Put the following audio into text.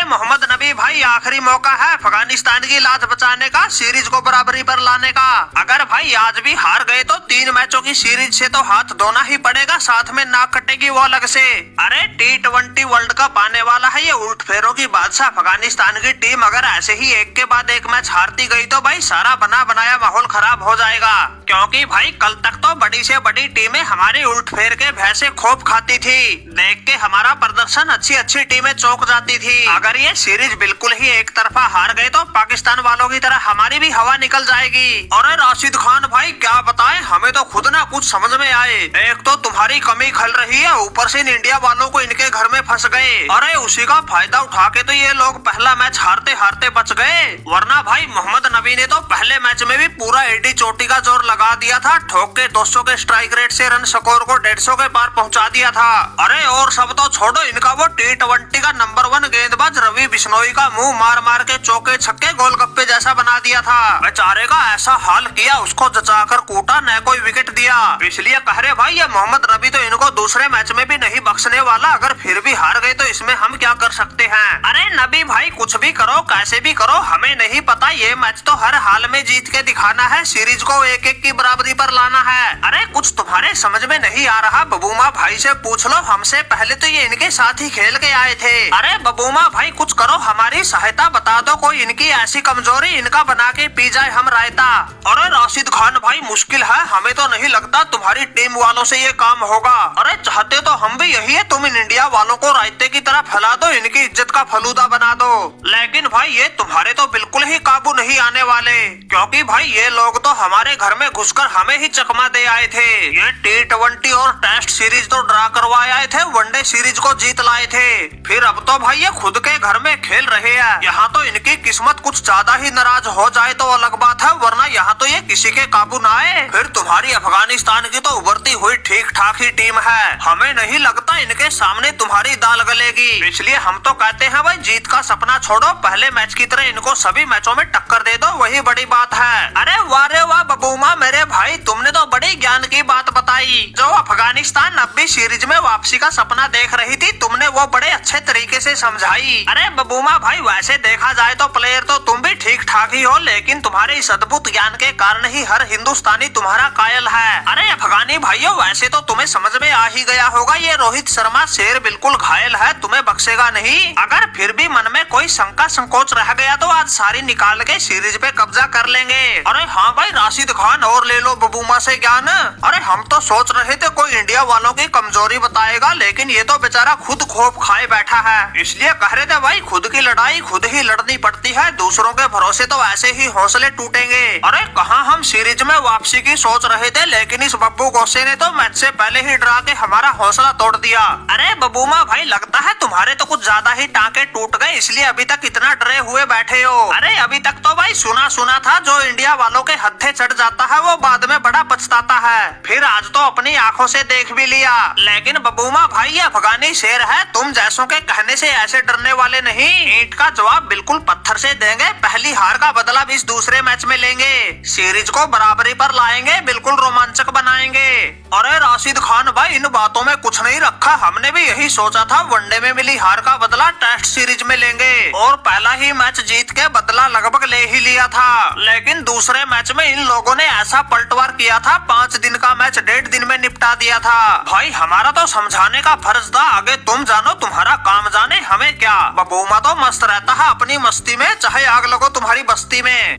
मोहम्मद नबी भाई आखिरी मौका है अफगानिस्तान की लाज बचाने का, सीरीज को बराबरी पर लाने का। अगर भाई आज भी हार गए तो 3 मैचों की सीरीज से तो हाथ धोना ही पड़ेगा, साथ में नाक कटेगी वो अलग से। अरे T20 वर्ल्ड कप आने वाला है, ये उल्ट फेरों की बादशाह अफगानिस्तान की टीम अगर ऐसे ही एक के बाद एक मैच हारती गई तो भाई सारा बना बनाया माहौल खराब हो जाएगा। क्योंकि भाई कल तक तो बड़ी से बड़ी टीमें हमारी उल्ट फेर के भैंसे खोप खाती थी, देख के हमारा प्रदर्शन अच्छी टीमें चौंक जाती थी। अगर ये सीरीज बिल्कुल ही एक तरफा हार गए तो पाकिस्तान वालों की तरह हमारी भी हवा निकल जाएगी। और राशिद खान भाई क्या बताएं, हमें तो खुद ना कुछ समझ में आए। एक तो तुम्हारी कमी खल रही है, ऊपर से इंडिया वालों को इनके घर में फंस गए। अरे उसी का फायदा उठा के तो ये लोग पहला मैच हारते हारते बच गए, वरना भाई मोहम्मद नबी ने तो पहले मैच में भी पूरा एडी चोटी का जोर लगा दिया था, ठोक के 200 के स्ट्राइक रेट से रन स्कोर को 150 के पार पहुंचा दिया था। अरे और सब तो छोड़ो, इनका वो T20 का नंबर 1 गेंदबाज रवि बिश्नोई का मुंह मार मार के चौके छक्के गोलगप्पे जैसा बना दिया था। बेचारे का ऐसा हाल किया, उसको जचाकर कूटा, न कोई विकेट दिया। इसलिए कह रहे भाई ये मोहम्मद नबी तो इनको दूसरे मैच में भी नहीं बख्शने वाला। अगर फिर भी हार गए तो इसमें हम क्या कर सकते हैं। अरे नबी भाई कुछ भी करो, कैसे भी करो, हमें नहीं पता, ये मैच तो हर हाल में जीत के दिखाना है, सीरीज को 1-1 की बराबरी पर लाना है। अरे कुछ तुम्हारे समझ में नहीं आ रहा, बबूमा भाई से पूछ लो, हमसे पहले तो ये इनके साथ ही खेल के आए थे। अरे बबूमा भाई कुछ करो, हमारी सहायता बता दो, कोई इनकी ऐसी कमजोरी इनका बना के पी जाए हम रायता। अरे राशिद खान भाई मुश्किल है, हमें तो नहीं लगता तुम्हारी टीम वालों से ये काम होगा। अरे चाहते तो हम भी यही है, तुम इन इंडिया वालों को रायते की तरह फैला दो, इनकी इज्जत का फलूदा बना दो। लेकिन भाई ये तुम्हारे तो बिल्कुल ही काबू नहीं आने वाले, क्योंकि भाई ये लोग तो हमारे घर में घुसकर हमें ही चकमा दे आए थे। ये T20 और टेस्ट सीरीज तो ड्रा करवाए आए थे, वनडे सीरीज को जीत लाए थे, फिर अब तो भाई ये खुद के घर में खेल रहे हैं। यहाँ तो इनकी किस्मत कुछ ज्यादा ही नाराज हो जाए तो अलग बात है, वरना यहाँ तो ये किसी के काबू ना आए। फिर तुम्हारी अफगानिस्तान की तो उभरती हुई ठीक ठाक ही टीम है, हमें नहीं लगता इनके सामने तुम्हारी दाल गलेगी। इसलिए हम तो कहते हैं भाई जीत का सपना छोड़ो, पहले मैच की तरह इनको सभी मैचों में टक्कर दे दो, वही बड़ी बात है। अरे वाह रे वाह बबूमा मेरे भाई, तुमने तो बड़ी ज्ञान की बात बताई। जो अफगानिस्तान अब भी सीरीज में वापसी का सपना देख रही थी, तुमने वो बड़े अच्छे तरीके से समझाई। अरे बबूमा भाई वैसे देखा जाए तो प्लेयर तो तुम भी ठीक ठाक ही हो, लेकिन तुम्हारे इस अद्भुत ज्ञान के कारण ही हर हिंदुस्तानी तुम्हारा कायल है। अरे अफगानी भाइयों वैसे तो तुम्हें समझ में आ ही गया होगा, ये रोहित शर्मा शेर बिल्कुल घायल है, तुम्हें बख्शेगा नहीं। अगर फिर भी मन में कोई शंका संकोच रह गया तो आज सारी निकाल के सीरीज पे कब्जा कर लेंगे। अरे हाँ भाई राशिद खान और ले लो बबूमा से ज्ञान। अरे हम तो सोच रहे थे कोई इंडिया वालों की कमजोरी बताएगा, लेकिन ये तो बेचारा खुद खोप खाए बैठा है। इसलिए कह रहे थे भाई खुद की लड़ाई खुद ही लड़नी पड़ती है, दूसरों के भरोसे तो ऐसे ही हौसले टूटेंगे। अरे कहाँ हम सीरीज में वापसी की सोच रहे थे, लेकिन इस बब्बू गोसे ने तो मैच से पहले ही डरा के हमारा हौसला तोड़ दिया। अरे बबूमा भाई लगता है तुम्हारे तो कुछ ज्यादा ही टांके टूट गए, इसलिए अभी तक इतना डरे हुए बैठे हो। अरे अभी तक तो भाई सुना सुना था, जो इंडिया वालों के हत्थे चढ़ जाता है वो बाद में बड़ा पछताता है, फिर आज तो अपनी आंखों से देख भी लिया। लेकिन बबूमा भाई ये अफगानी शेर है, तुम जैसों के कहने से ऐसे डरने वाले नहीं। ईंट का जवाब बिल्कुल पत्थर से देंगे, पहली हार का बदला भी इस दूसरे मैच में लेंगे, सीरीज को बराबरी पर लाएंगे, बिल्कुल रोमांचक बनाएंगे। अरे राशिद खान भाई इन बातों में कुछ नहीं रखा, हमने भी यही सोचा था, वनडे में मिली हार का बदला टेस्ट सीरीज में लेंगे, और पहला ही मैच जीत के बदला लगभग ले ही लिया था। लेकिन दूसरे मैच में इन लोगों ने ऐसा पलटवार किया था, 5 दिन का मैच 1.5 दिन में निपटा दिया था। भाई हमारा तो समझाने का फर्ज था, आगे तुम जानो तुम्हारा काम जाने, हमें क्या। बबूमा तो मस्त रहता है अपनी मस्ती में, चाहे आग लगो तुम्हारी बस्ती में।